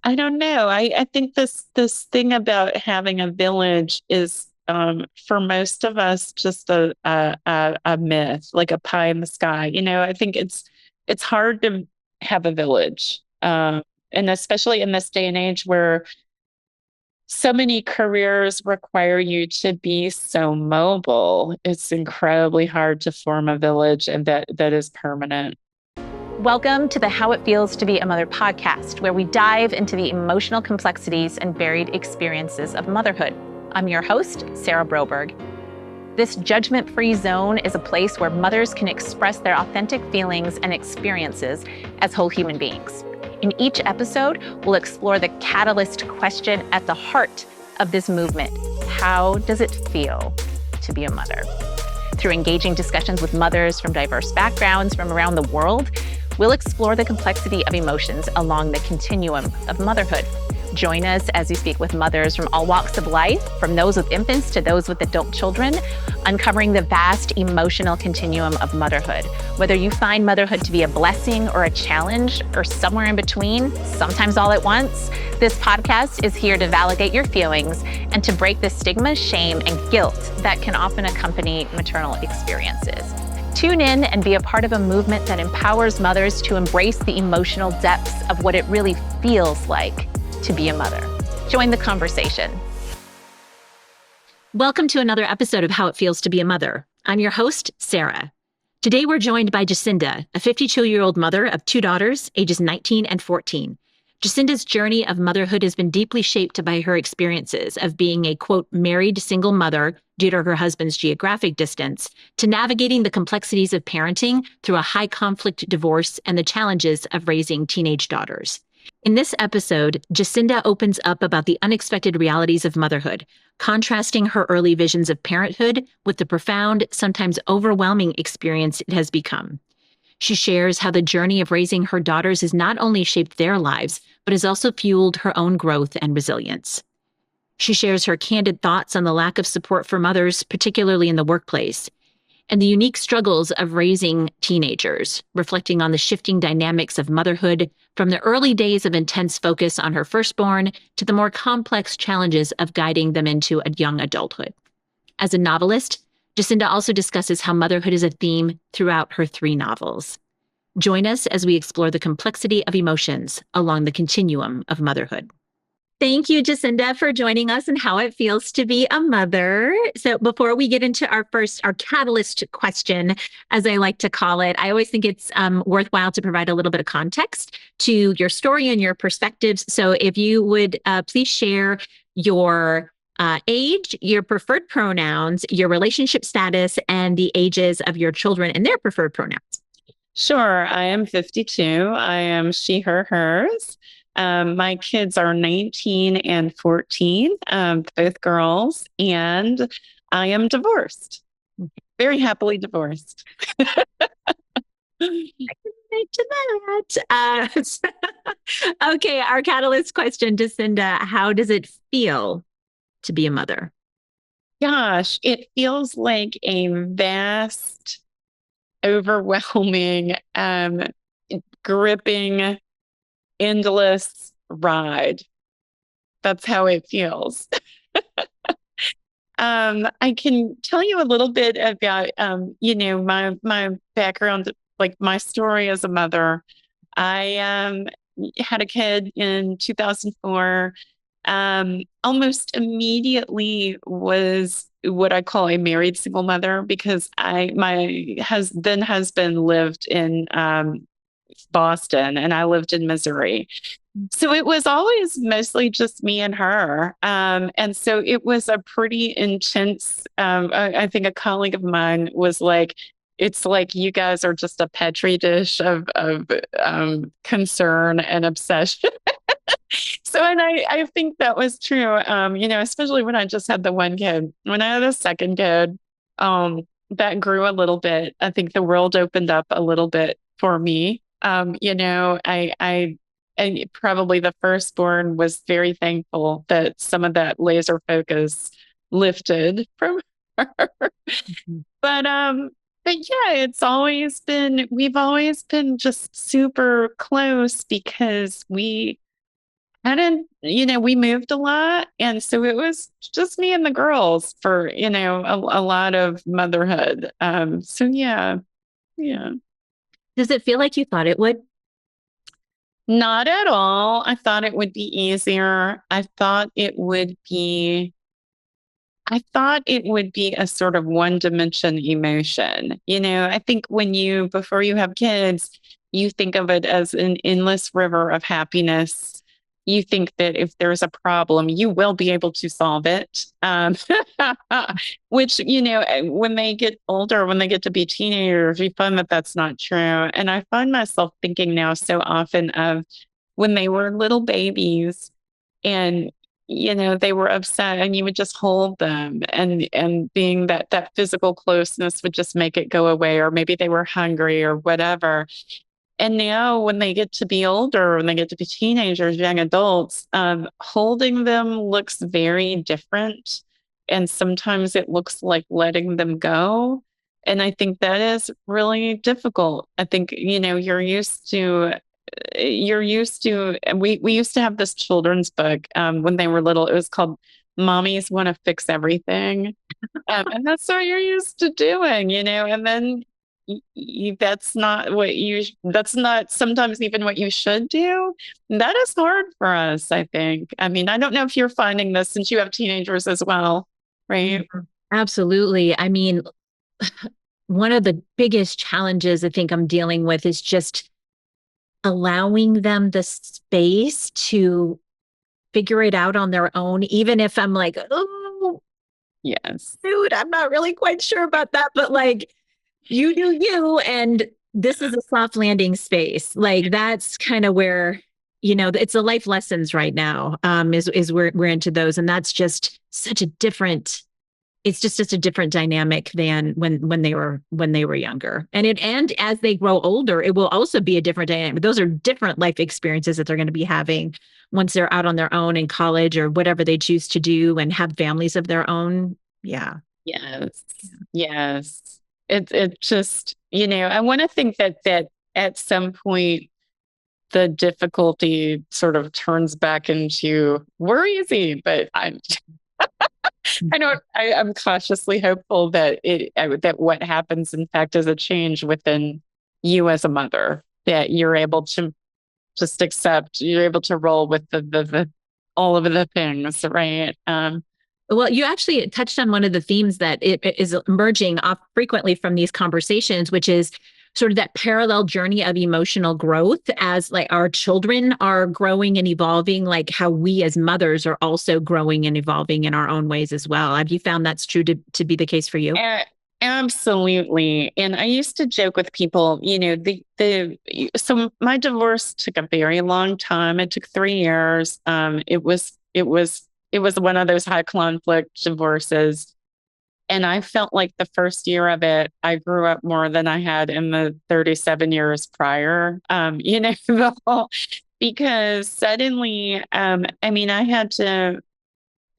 I don't know. I think this thing about having a village is for most of us just a myth, like a pie in the sky. I think it's hard to have a village. And especially in this day and age where so many careers require you to be so mobile, it's incredibly hard to form a village and that is permanent. Welcome to the How It Feels to Be a Mother podcast, where we dive into the emotional complexities and varied experiences of motherhood. I'm your host, Sarah Broberg. This judgment-free zone is a place where mothers can express their authentic feelings and experiences as whole human beings. In each episode, we'll explore the catalyst question at the heart of this movement. How does it feel to be a mother? Through engaging discussions with mothers from diverse backgrounds from around the world, we'll explore the complexity of emotions along the continuum of motherhood. Join us as we speak with mothers from all walks of life, from those with infants to those with adult children, uncovering the vast emotional continuum of motherhood. Whether you find motherhood to be a blessing or a challenge or somewhere in between, sometimes all at once, this podcast is here to validate your feelings and to break the stigma, shame, and guilt that can often accompany maternal experiences. Tune in and be a part of a movement that empowers mothers to embrace the emotional depths of what it really feels like to be a mother. Join the conversation. Welcome to another episode of How It Feels to Be a Mother. I'm your host, Sarah. Today we're joined by Jacinda, a 52-year-old mother of two daughters, ages 19 and 14. Jacinda's journey of motherhood has been deeply shaped by her experiences of being a, quote, married single mother due to her husband's geographic distance, to navigating the complexities of parenting through a high-conflict divorce and the challenges of raising teenage daughters. In this episode, Jacinda opens up about the unexpected realities of motherhood, contrasting her early visions of parenthood with the profound, sometimes overwhelming experience it has become. She shares how the journey of raising her daughters has not only shaped their lives, but has also fueled her own growth and resilience. She shares her candid thoughts on the lack of support for mothers, particularly in the workplace, and the unique struggles of raising teenagers, reflecting on the shifting dynamics of motherhood from the early days of intense focus on her firstborn to the more complex challenges of guiding them into a young adulthood. As a novelist, Jacinda also discusses how motherhood is a theme throughout her three novels. Join us as we explore the complexity of emotions along the continuum of motherhood. Thank you, Jacinda, for joining us and how it feels to be a mother. So before we get into our catalyst question, as I like to call it, I always think it's worthwhile to provide a little bit of context to your story and your perspectives. So if you would please share your age, your preferred pronouns, your relationship status, and the ages of your children and their preferred pronouns. Sure. I am 52. I am she, her, hers. My kids are 19 and 14, both girls, and I am divorced, very happily divorced. To that. Okay, our catalyst question, Jacinda, how does it feel to be a mother? Gosh, it feels like a vast, overwhelming, gripping, endless ride. That's how it feels. I can tell you a little bit about, my background, like my story as a mother. I had a kid in 2004. Almost immediately was what I call a married single mother because my then husband lived in Boston and I lived in Missouri. So it was always mostly just me and her. And so it was a pretty intense, I think a colleague of mine was like, it's like you guys are just a petri dish of concern and obsession. So, and I think that was true, especially when I just had the one kid. When I had a second kid, that grew a little bit. I think the world opened up a little bit for me. And probably the firstborn was very thankful that some of that laser focus lifted from her. Mhm. But yeah, we've always been just super close because we we moved a lot. And so it was just me and the girls for, a lot of motherhood. So yeah, yeah. Does it feel like you thought it would? Not at all. I thought it would be easier. I thought it would be a sort of one dimension emotion. I think before you have kids, you think of it as an endless river of happiness. You think that if there's a problem, you will be able to solve it. Which, when they get older, when they get to be teenagers, we find that that's not true. And I find myself thinking now so often of when they were little babies and they were upset and you would just hold them and being that physical closeness would just make it go away, or maybe they were hungry or whatever. And now when they get to be older, when they get to be teenagers, young adults, holding them looks very different. And sometimes it looks like letting them go. And I think that is really difficult. I think, and we used to have this children's book when they were little. It was called Mommies Want to Fix Everything. And that's what you're used to doing, and then that's not sometimes even what you should do. That is hard for us, I think. I mean, I don't know if you're finding this since you have teenagers as well, right? Absolutely. I mean, one of the biggest challenges I think I'm dealing with is just allowing them the space to figure it out on their own, even if I'm like, oh, yes, dude, I'm not really quite sure about that, but like, you do you, and this is a soft landing space. Like that's kind of where, it's the life lessons right now. Is we're into those, and that's just such a different. It's just such a different dynamic than when they were younger. And as they grow older, it will also be a different dynamic. Those are different life experiences that they're going to be having once they're out on their own in college or whatever they choose to do and have families of their own. Yeah. yes, yes. It just, I want to think that at some point the difficulty sort of turns back into we're easy, but I'm cautiously hopeful that what happens, in fact, is a change within you as a mother, that you're able to just accept, you're able to roll with the all of the things, right? Well, you actually touched on one of the themes that it is emerging off frequently from these conversations, which is sort of that parallel journey of emotional growth as like our children are growing and evolving, like how we as mothers are also growing and evolving in our own ways as well. Have you found that's true to be the case for you? Absolutely. And I used to joke with people, so my divorce took a very long time. It took 3 years. It was one of those high conflict divorces. And I felt like the first year of it, I grew up more than I had in the 37 years prior. The whole, because suddenly, I mean, I had to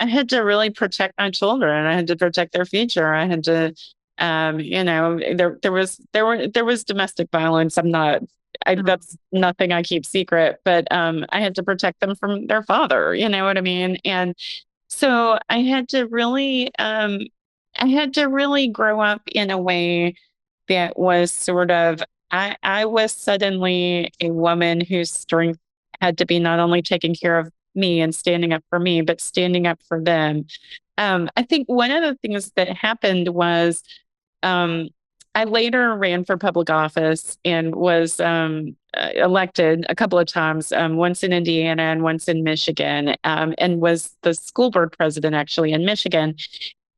really protect my children. I had to protect their future. I had to, there was domestic violence. That's nothing I keep secret, but I had to protect them from their father. You know what I mean? And so I had to really grow up in a way that was sort of, I was suddenly a woman whose strength had to be not only taking care of me and standing up for me, but standing up for them. I think one of the things that happened was um, I later ran for public office and was elected a couple of times, once in Indiana and once in Michigan, and was the school board president actually in Michigan.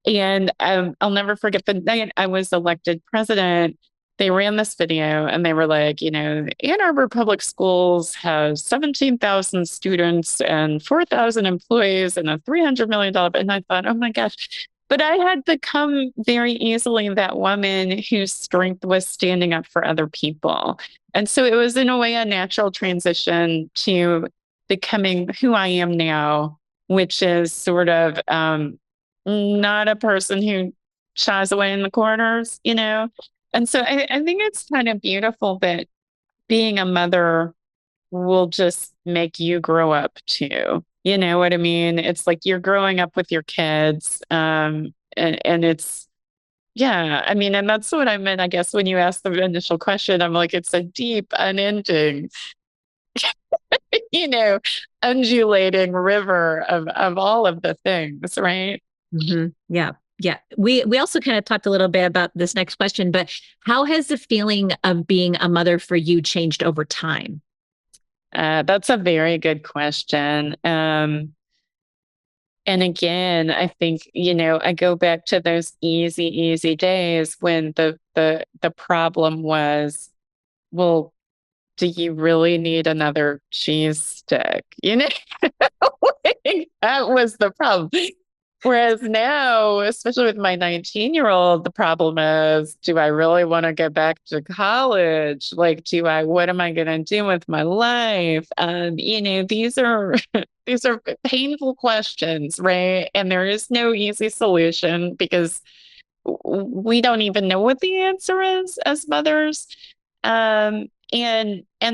And I'll never forget the night I was elected president. They ran this video and they were like, Ann Arbor Public Schools has 17,000 students and 4,000 employees and a $300 million. And I thought, oh my gosh. But I had become very easily that woman whose strength was standing up for other people. And so it was, in a way, a natural transition to becoming who I am now, which is sort of not a person who shies away in the corners. And so I think it's kind of beautiful that being a mother will just make you grow up too. You know what I mean? It's like you're growing up with your kids. And it's, yeah, I mean, and that's what I meant, I guess, when you asked the initial question. I'm like, it's a deep, unending, you know, undulating river of all of the things, right? Yeah. Yeah. We also kind of talked a little bit about this next question, but how has the feeling of being a mother for you changed over time? That's a very good question. And again, I think, I go back to those easy days when the problem was, well, do you really need another cheese stick? Like, that was the problem. Whereas now, especially with my 19-year-old, the problem is, do I really want to get back to college? Like, what am I going to do with my life? These are these are painful questions, right? And there is no easy solution because we don't even know what the answer is as mothers. And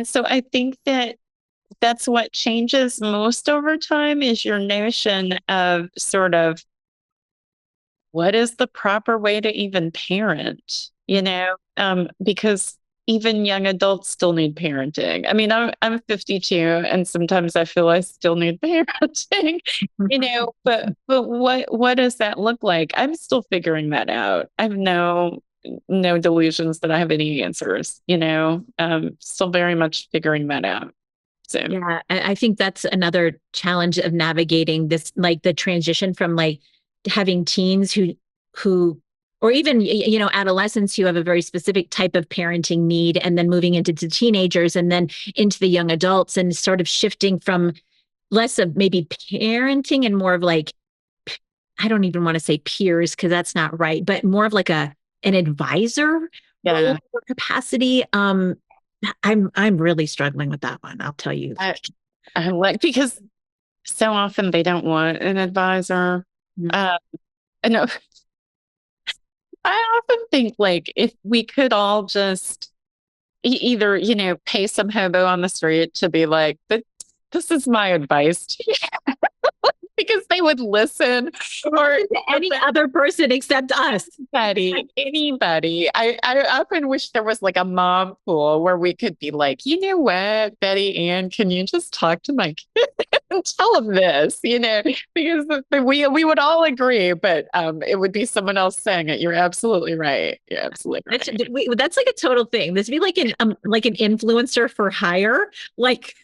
so I think that's what changes most over time is your notion of sort of what is the proper way to even parent, because even young adults still need parenting. I mean, I'm 52 and sometimes I feel I still need parenting, but what does that look like? I'm still figuring that out. I have no delusions that I have any answers, still very much figuring that out. So Yeah, I think that's another challenge of navigating this, like the transition from like having teens who, or even, adolescents who have a very specific type of parenting need, and then moving into the teenagers and then into the young adults, and sort of shifting from less of maybe parenting and more of like, I don't even want to say peers because that's not right, but more of like an advisor role yeah, or capacity. I'm really struggling with that one. I'll tell you. I like because so often they don't want an advisor. Mhm. Uh, I know. I often think like if we could all just either, pay some hobo on the street to be like, this is my advice to you, because they would listen, or Any other person except us. anybody. I often wish there was like a mom pool where we could be like, you know what, Betty Ann, can you just talk to my kid and tell them this, because we would all agree, but it would be someone else saying it. You're absolutely right. You're absolutely right. That's like a total thing. This would be like an influencer for hire. Like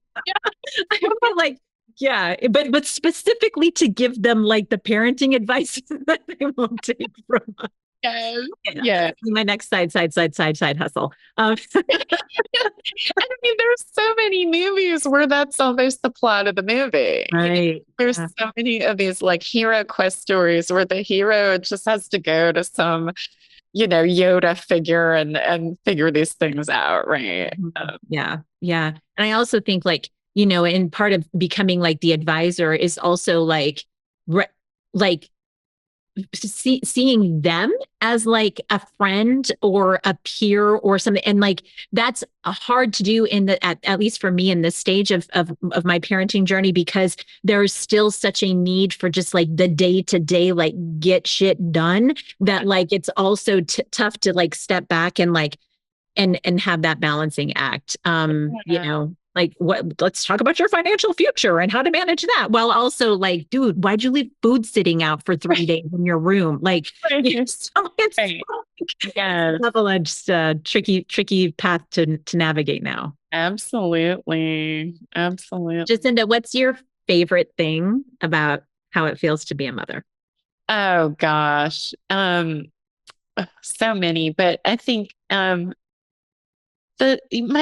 I feel like, yeah, but specifically to give them like the parenting advice that they won't take from us. Yes. Yeah, Yeah. my next side hustle. I mean, there's so many movies where that's almost the plot of the movie. Right. There's Yeah. so many of these like hero quest stories where the hero just has to go to some, Yoda figure and figure these things out, right? Yeah. Yeah. And I also think like, and part of becoming like the advisor is also like, like seeing them as like a friend or a peer or something, and like that's hard to do at least for me in this stage of my parenting journey, because there's still such a need for just like the day to day like get shit done, that like it's also tough to like step back and like and have that balancing act. Like let's talk about your financial future and how to manage that, while also like, dude, why'd you leave food sitting out for 3 days in your room? Like, it's Right. Yeah, double-edged, tricky path to navigate now. absolutely. Absolutely. Jacinda, what's your favorite thing about how it feels to be a mother? Oh gosh. So many, but I think my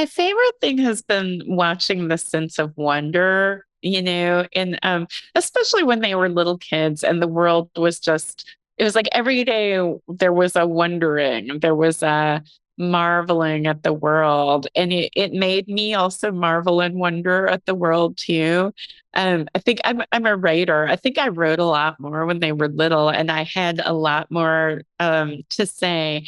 favorite thing has been watching the sense of wonder, and especially when they were little kids and the world was just, it was like every day there was a wondering, there was a marveling at the world. And it made me also marvel and wonder at the world too. I think I'm a writer. I think I wrote a lot more when they were little and I had a lot more to say.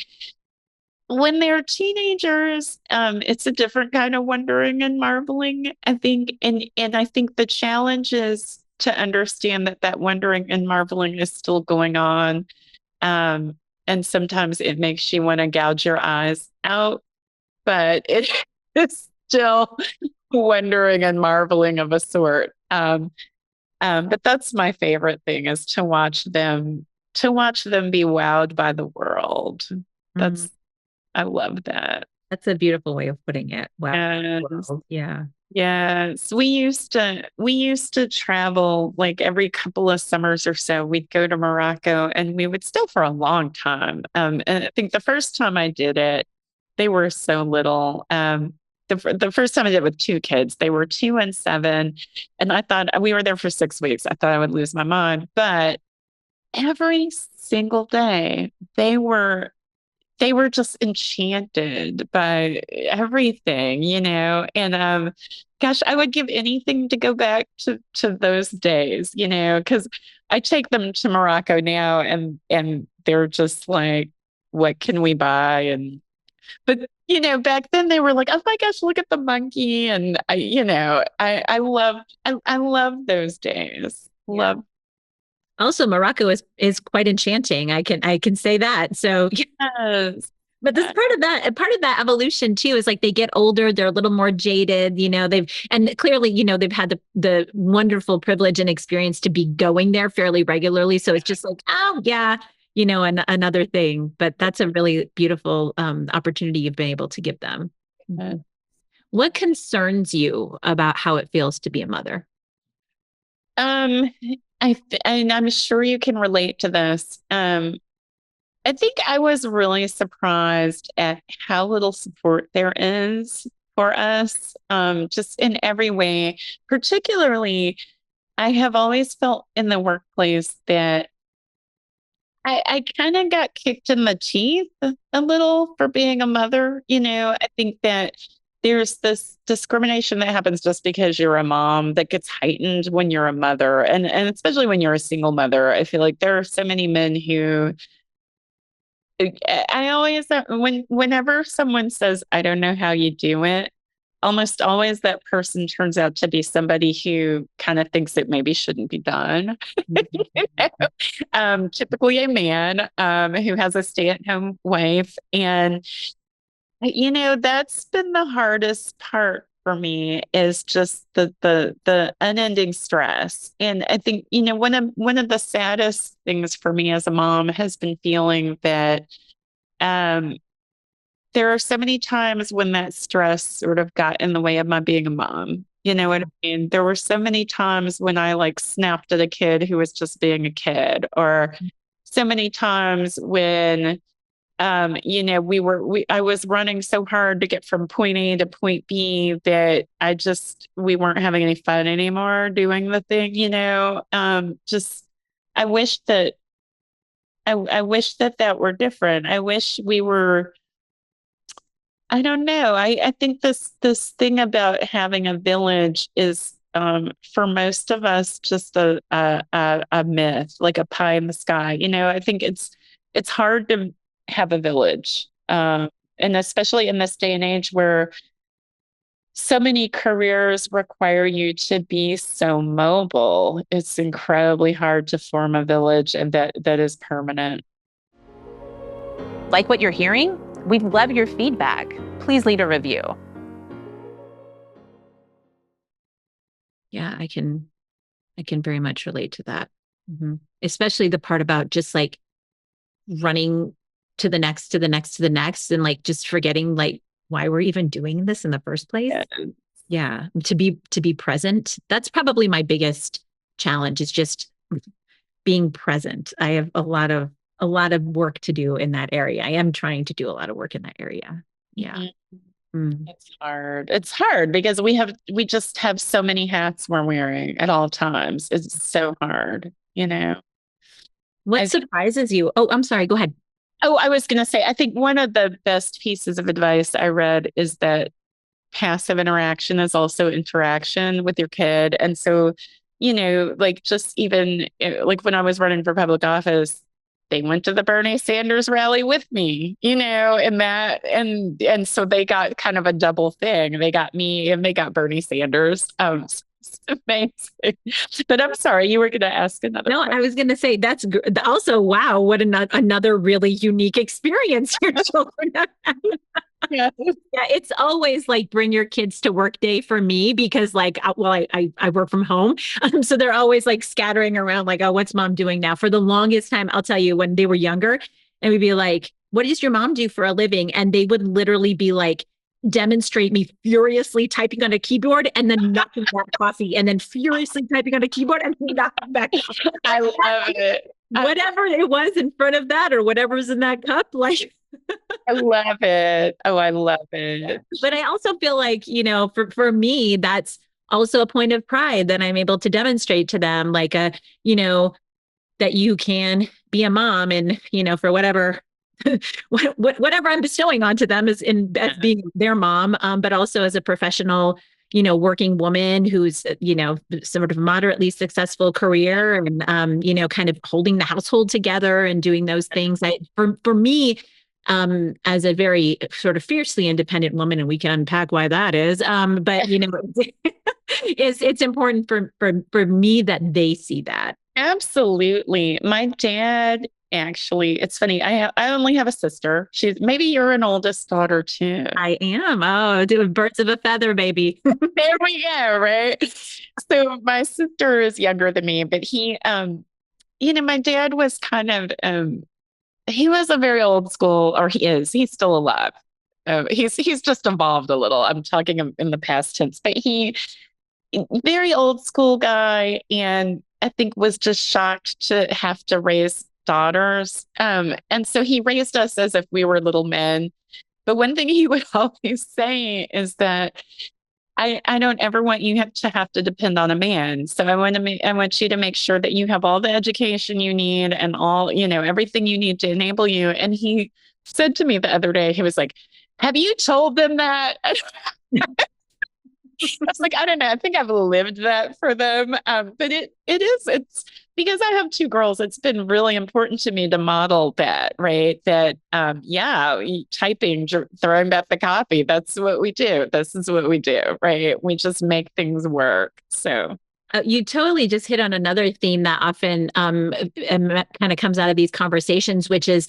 when they're teenagers, it's a different kind of wondering and marveling, I think. And I think the challenge is to understand that that wondering and marveling is still going on. Um, and sometimes it makes you want to gouge your eyes out, but it is still wondering and marveling of a sort. But that's my favorite thing is to watch them be wowed by the world. Mm, That's I love that. that's a beautiful way of putting it. Wow. And World. Yeah. yes, we used to travel like every couple of summers or so. We'd go to Morocco and we would stay for a long time. And I think the first time I did it, they were so little. The first time I did it with two kids, they were 2 and 7, and I thought we were there for 6 weeks. I thought I would lose my mind, but every single day they were just enchanted by everything, and gosh, I would give anything to go back to those days, because I take them to Morocco now and they're just like, what can we buy? And but back then they were like, oh my gosh, look at the monkey. And I love those days. Yeah. Love. Also, Morocco is quite enchanting. I can say that. So, Yes. but this part of that evolution too is like they get older, they're a little more jaded. And clearly, they've had the wonderful privilege and experience to be going there fairly regularly. So it's just like, oh yeah, another thing. But that's a really beautiful opportunity you've been able to give them. Yes. What concerns you about how it feels to be a mother? Um, and I'm sure you can relate to this. I think I was really surprised at how little support there is for us, just in every way. Particularly, I have always felt in the workplace that I kind of got kicked in the teeth a little for being a mother. I think that there's this discrimination that happens just because you're a mom that gets heightened when you're a mother. And especially when you're a single mother. I feel like there are so many men who I always, whenever someone says, I don't know how you do it, almost always that person turns out to be somebody who kind of thinks it maybe shouldn't be done. You know? Typically a man who has a stay-at-home wife. And, that's been the hardest part for me is just the unending stress. And I think, one of the saddest things for me as a mom has been feeling that um, there are so many times when that stress sort of got in the way of my being a mom. You know what I mean? There were so many times when I like snapped at a kid who was just being a kid, or so many times when I was running so hard to get from point A to point B that we weren't having any fun anymore doing the thing, just I wish that I wish that that were different. I wish we were, I don't know. I think this thing about having a village is for most of us just a myth, like a pie in the sky. I think it's hard to have a village. And especially in this day and age where so many careers require you to be so mobile, it's incredibly hard to form a village and that is permanent. Like what you're hearing? We'd love your feedback. Please leave a review. Yeah, I can very much relate to that. Especially the part about just like running to the next, to the next, to the next, and like just forgetting like why we're even doing this in the first place. Yeah. Yeah, to be present. That's probably my biggest challenge is just being present. I have a lot of work to do in that area. I am trying to do a lot of work in that area. Yeah. Mm. It's hard. It's hard because we just have so many hats we're wearing at all times. It's so hard, What I think, surprises you? Oh, I'm sorry. Go ahead. I was going to say, I think one of the best pieces of advice I read is that passive interaction is also interaction with your kid. And so, like just even like when I was running for public office, they went to the Bernie Sanders rally with me, and so they got kind of a double thing. They got me and they got Bernie Sanders. It's amazing. But I'm sorry, you were going to ask another No, question. I was going to say that's also, wow, what another really unique experience your children have had. Yeah. Yeah, it's always like bring your kids to work day for me because I work from home. So they're always like scattering around like, oh, what's mom doing now? For the longest time, I'll tell you when they were younger and we'd be like, what does your mom do for a living? And they would literally be like, demonstrate me furiously typing on a keyboard and then knocking back coffee and then furiously typing on a keyboard and knocking back coffee. I love it. Whatever it was in front of that or whatever's in that cup, like I love it. Oh, I love it. But I also feel like, for me, that's also a point of pride that I'm able to demonstrate to them, like that you can be a mom and, for whatever whatever I'm bestowing onto them as being their mom, but also as a professional, working woman who's, sort of moderately successful career and, kind of holding the household together and doing those things. For me, as a very sort of fiercely independent woman, and we can unpack why that is. But it's important for me that they see that. Absolutely. My dad, actually, it's funny. I only have a sister. Maybe you're an oldest daughter too. I am. Oh, doing birds of a feather, baby. There we go. Right. So my sister is younger than me, but my dad was kind of, he was a very old school, or he's still alive. He's just evolved a little. I'm talking in the past tense, but very old school guy, and I think was just shocked to have to raise daughters. And so he raised us as if we were little men. But one thing he would always say is that I don't ever want you to have to depend on a man. So I want you to make sure that you have all the education you need and all, everything you need to enable you. And he said to me the other day, he was like, have you told them that? I was like, I don't know. I think I've lived that for them. But it's because I have two girls. It's been really important to me to model that, right? That, typing, throwing back the copy. That's what we do. This is what we do, right? We just make things work. So. You totally just hit on another theme that often kind of comes out of these conversations, which is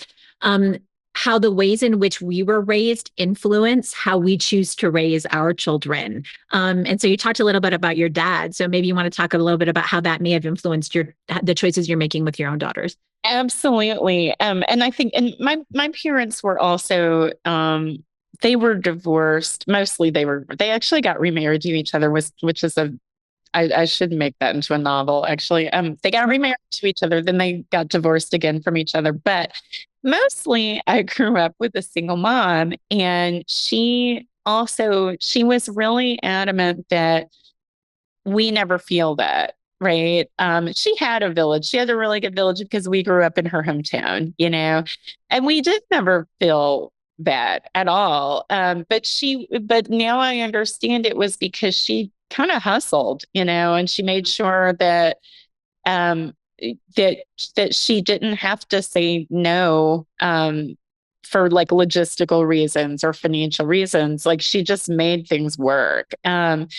how the ways in which we were raised influence how we choose to raise our children. And so you talked a little bit about your dad. So maybe you want to talk a little bit about how that may have influenced the choices you're making with your own daughters. Absolutely. And I think, and my parents were also, they were divorced. Mostly they actually got remarried to each other, which is I should make that into a novel, actually. They got remarried to each other, then they got divorced again from each other. But mostly I grew up with a single mom, and she was really adamant that we never feel that, right? She had a village. She had a really good village because we grew up in her hometown, and we did never feel that at all. But now I understand it was because she kind of hustled, and she made sure that that she didn't have to say no for like logistical reasons or financial reasons. Like she just made things work. And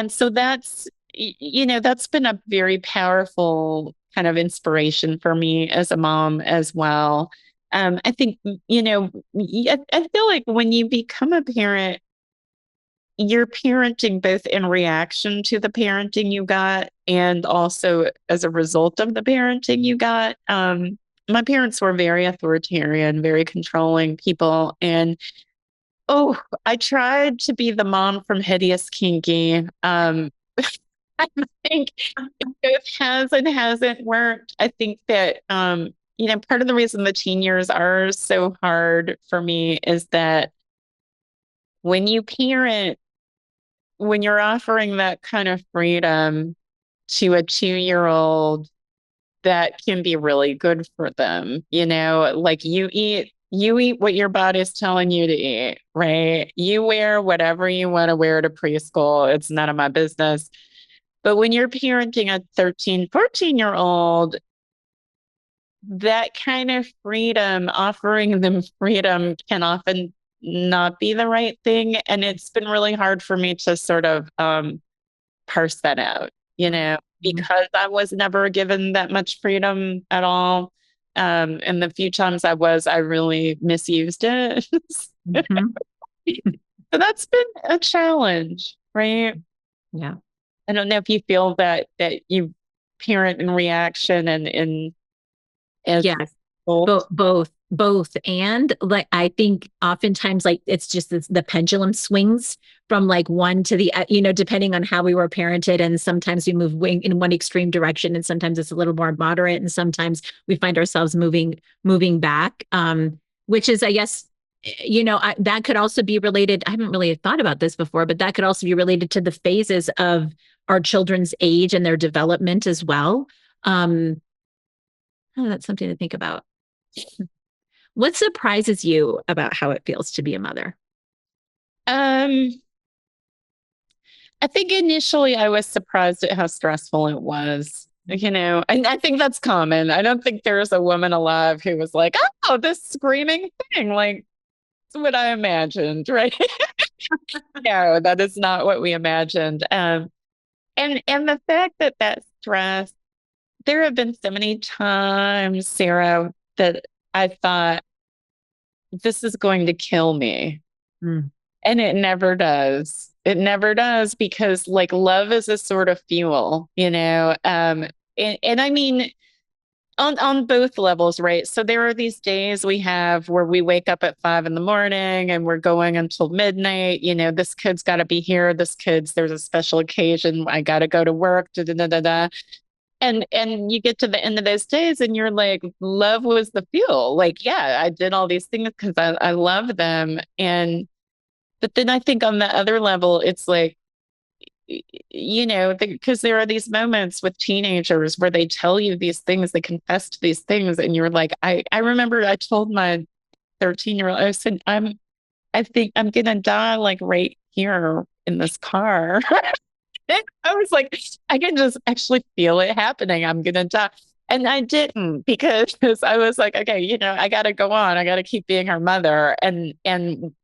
so that's been a very powerful kind of inspiration for me as a mom as well. I think, I feel like when you become a parent, you're parenting both in reaction to the parenting you got and also as a result of the parenting you got. My parents were very authoritarian, very controlling people. And I tried to be the mom from Hideous Kinky. I think it both has and hasn't worked. I think that, part of the reason the teen years are so hard for me is that when you parent, when you're offering that kind of freedom to a 2-year-old, that can be really good for them. Like you eat what your body's telling you to eat, right? You wear whatever you want to wear to preschool. It's none of my business. But when you're parenting a 13, 14-year-old, that kind of freedom, offering them freedom can often not be the right thing. And it's been really hard for me to sort of parse that out, Mhm. because I was never given that much freedom at all. And the few times I was, I really misused it. Mhm. So that's been a challenge, right? Yeah. I don't know if you feel that you parent in reaction and as Yes. both. Both. And like, I think oftentimes like it's just the pendulum swings from like one to the, depending on how we were parented. And sometimes we move in one extreme direction and sometimes it's a little more moderate. And sometimes we find ourselves moving back. Which is, I guess, that could also be related. I haven't really thought about this before, but that could also be related to the phases of our children's age and their development as well. Um, oh, that's something to think about. What surprises you about how it feels to be a mother? Um, I think initially I was surprised at how stressful it was. And I think that's common. I don't think there's a woman alive who was like, "Oh, this screaming thing," like it's what I imagined, right? No, that is not what we imagined. And the fact that stress, there have been so many times, Sarah, that I thought this is going to kill me. Mm. And it never does. It never does because like love is a sort of fuel, and I mean on both levels, right? So there are these days we have where we wake up at 5 in the morning and we're going until midnight. This kid's got to be here. There's a special occasion. I got to go to work. Da, da, da, da, da. And you get to the end of those days and you're like, love was the fuel. Like, yeah, I did all these things because I love them. But then I think on the other level, it's like, because there are these moments with teenagers where they tell you these things, they confess to these things, and you're like, I remember I told my 13-year-old, I said, I think I'm gonna die like right here in this car. I was like, I can just actually feel it happening. I'm gonna die. And I didn't because I was like, okay, I gotta go on. I gotta keep being her mother. And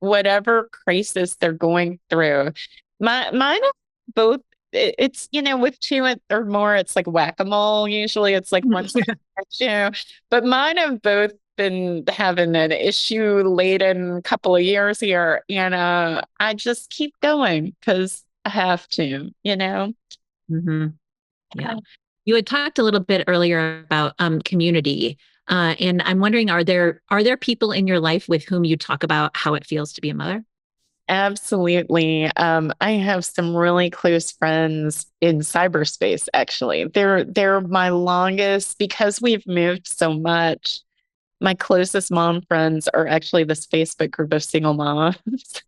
whatever crisis they're going through. Mine are both it's with two or more, it's like whack-a-mole. Usually it's like one issue. But mine have both been having an issue laden couple of years here. And I just keep going because I have to. Hmm. Yeah. You had talked a little bit earlier about community. And I'm wondering, are there people in your life with whom you talk about how it feels to be a mother? Absolutely. I have some really close friends in cyberspace, actually. They're my longest because we've moved so much. My closest mom friends are actually this Facebook group of single moms.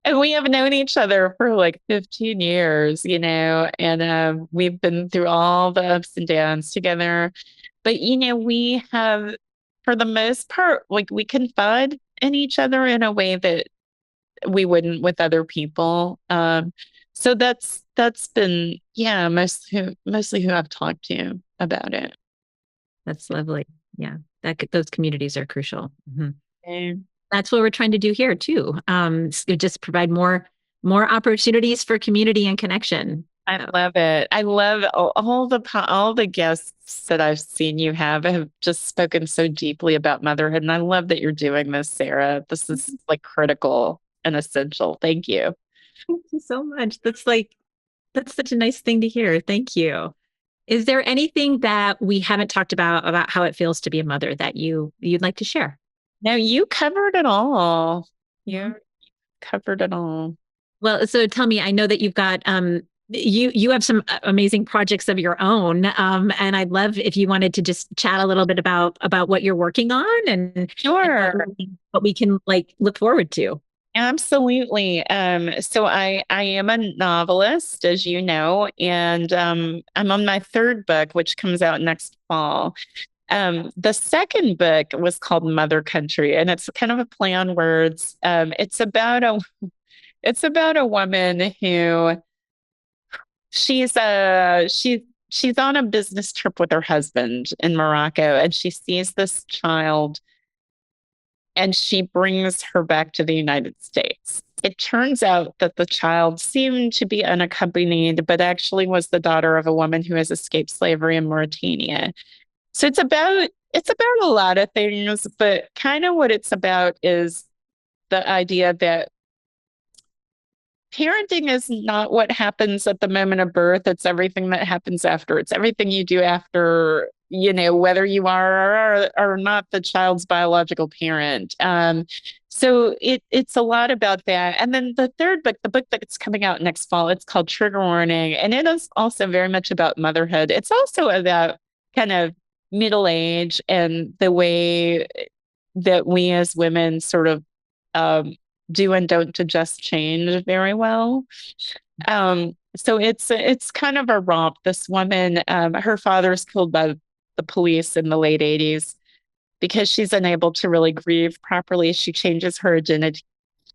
And we have known each other for like 15 years, and we've been through all the ups and downs together. But, we have, for the most part, like we confide in each other in a way that we wouldn't with other people. So that's been, yeah, mostly who I've talked to about it. That's lovely. Yeah. Those communities are crucial. Mhm. And That's what we're trying to do here too. Just provide more opportunities for community and connection. I love it. I love all the guests that I've seen you have just spoken so deeply about motherhood. And I love that you're doing this, Sarah. This is like critical and essential. Thank you. Thank you so much. That's such a nice thing to hear. Thank you. Is there anything that we haven't talked about how it feels to be a mother that you'd like to share? No, you covered it all. Mhm. You covered it all. Well, so tell me, I know that you've got you have some amazing projects of your own, and I'd love if you wanted to just chat a little bit about what you're working on and Sure. what we can like look forward to. Absolutely. So I am a novelist, as you know, and I'm on my third book, which comes out next fall. The second book was called Mother Country, and it's kind of a play on words. It's about a woman who she's she's on a business trip with her husband in Morocco, and she sees this child and she brings her back to the United States. It turns out that the child seemed to be unaccompanied, but actually was the daughter of a woman who has escaped slavery in Mauritania. So it's about a lot of things, but kind of what it's about is the idea that parenting is not what happens at the moment of birth. It's everything that happens after. It's everything you do after, whether you are or not the child's biological parent. So it's a lot about that. And then the third book, the book that's coming out next fall, it's called Trigger Warning. And it is also very much about motherhood. It's also about kind of middle age and the way that we as women sort of um, do and don't adjust change very well. So it's kind of a romp. This woman, her father's killed by the police in the late 80s because she's unable to really grieve properly. She changes her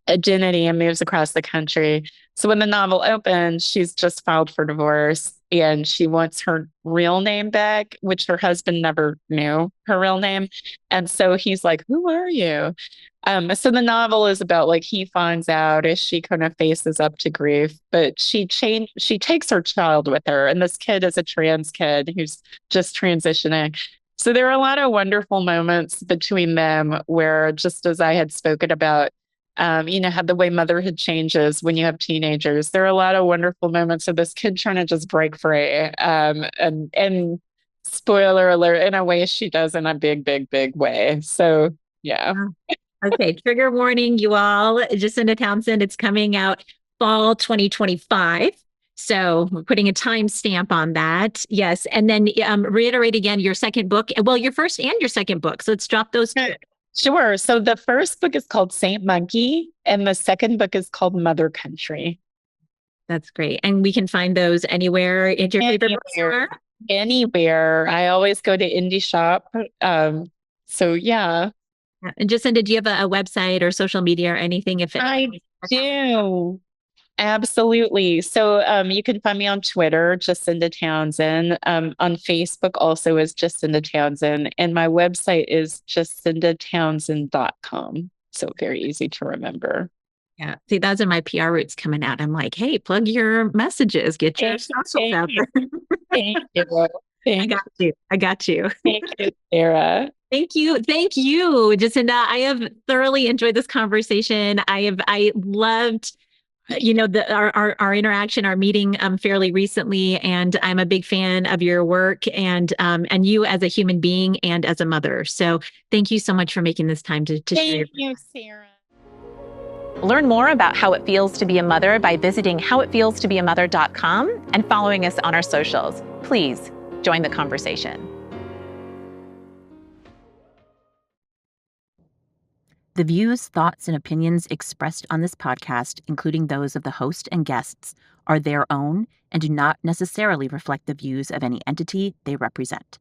identity and moves across the country. So when the novel opens, she's just filed for divorce and she wants her real name back, which her husband never knew her real name. And so he's like, "Who are you?" So the novel is about like he finds out as she kind of faces up to grief, but she takes her child with her, and this kid is a trans kid who's just transitioning. So there are a lot of wonderful moments between them where, just as I had spoken about, how the way motherhood changes when you have teenagers. There are a lot of wonderful moments of this kid trying to just break free. And spoiler alert, in a way she does in a big, big, big way. So yeah. Okay, trigger warning, you all. Jacinda Townsend, it's coming out fall 2025. So we're putting a timestamp on that. Yes. And then reiterate again your second book. Well, your first and your second book. So let's drop those two. Sure. So the first book is called Saint Monkey, and the second book is called Mother Country. That's great. And we can find those anywhere in your favorite bookstore? Anywhere. I always go to Indie Shop. So yeah. And Jacinda, do you have a website or social media or anything? I do. Absolutely. So you can find me on Twitter, Jacinda Townsend. On Facebook also is Jacinda Townsend. And my website is jacindatownsend.com. So very easy to remember. Yeah. See, those are my PR roots coming out. I'm like, hey, plug your messages, get your socials out there. Thank you. I got you. I got you. Thank you, Sarah. Thank you. Thank you, Jacinda. I have thoroughly enjoyed this conversation. I loved our interaction, our meeting fairly recently, and I'm a big fan of your work and you as a human being and as a mother. So thank you so much for making this time to share. Thank you, Sarah. Learn more about how it feels to be a mother by visiting howitfeelstobeamother.com and following us on our socials. Please join the conversation. The views, thoughts, and opinions expressed on this podcast, including those of the host and guests, are their own and do not necessarily reflect the views of any entity they represent.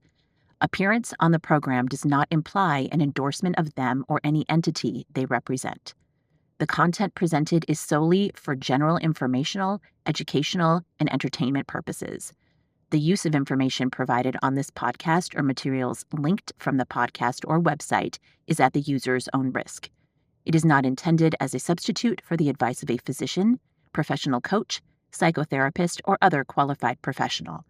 Appearance on the program does not imply an endorsement of them or any entity they represent. The content presented is solely for general informational, educational, and entertainment purposes. The use of information provided on this podcast or materials linked from the podcast or website is at the user's own risk. It is not intended as a substitute for the advice of a physician, professional coach, psychotherapist, or other qualified professional.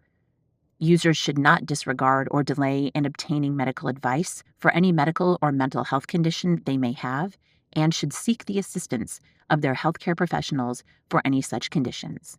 Users should not disregard or delay in obtaining medical advice for any medical or mental health condition they may have and should seek the assistance of their healthcare professionals for any such conditions.